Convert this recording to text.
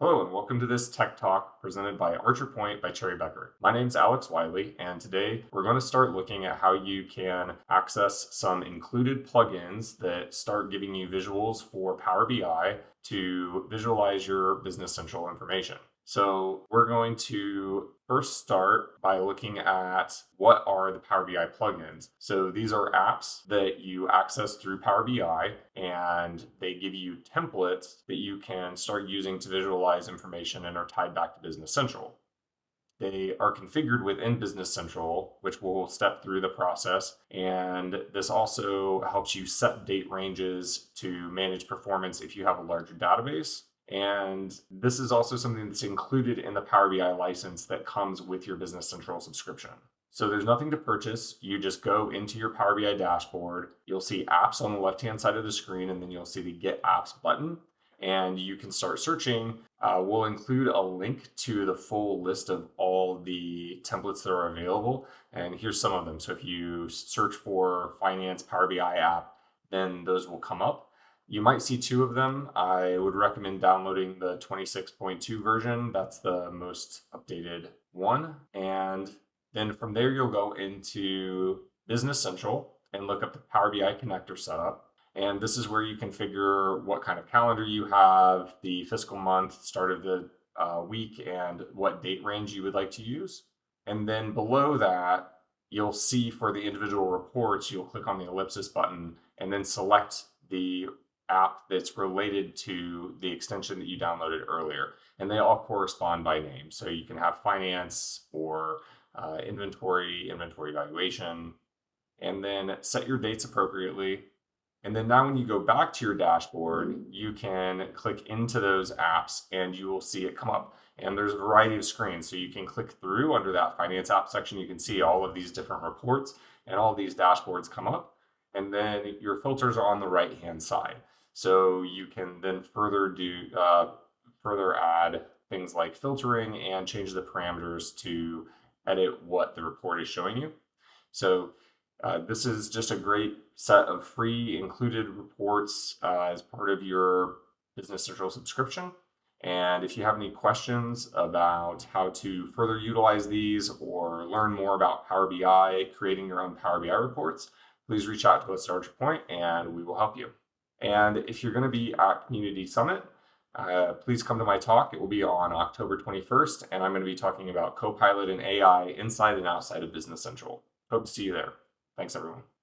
Hello and welcome to this Tech Talk presented by ArcherPoint by Cherry Becker. My name's Alex Wiley, and today we're going to start looking at how you can access some included plugins that start giving you visuals for Power BI to visualize your Business Central information. So we're going to first start by looking at what are the Power BI plugins. So these are apps that you access through Power BI, and they give you templates that you can start using to visualize information and are tied back to Business Central. They are configured within Business Central, which we'll step through the process. And this also helps you set date ranges to manage performance if you have a larger database. And this is also something that's included in the Power BI license that comes with your Business Central subscription. So there's nothing to purchase. You just go into your Power BI dashboard. You'll see apps on the left-hand side of the screen, and then you'll see the Get Apps button. And you can start searching. We'll include a link to the full list of all the templates that are available. And here's some of them. So if you search for Finance Power BI app, then those will come up. You might see two of them. I would recommend downloading the 26.2 version. That's the most updated one. And then from there, you'll go into Business Central and look up the Power BI connector setup. And this is where you configure what kind of calendar you have, the fiscal month, start of the week, and what date range you would like to use. And then below that, you'll see for the individual reports, you'll click on the ellipsis button and then select the app that's related to the extension that you downloaded earlier. And they all correspond by name. So you can have finance or inventory evaluation, and then set your dates appropriately. And then now when you go back to your dashboard, you can click into those apps and you will see it come up. And there's a variety of screens. So you can click through under that finance app section. You can see all of these different reports and all these dashboards come up. And then your filters are on the right-hand side. So you can then further add things like filtering and change the parameters to edit what the report is showing you. So this is just a great set of free included reports as part of your Business Central subscription. And if you have any questions about how to further utilize these or learn more about Power BI, creating your own Power BI reports, please reach out to us at ArcherPoint and we will help you. And if you're going to be at Community Summit, please come to my talk. It will be on October 21st, and I'm going to be talking about Copilot and AI inside and outside of Business Central. Hope to see you there. Thanks, everyone.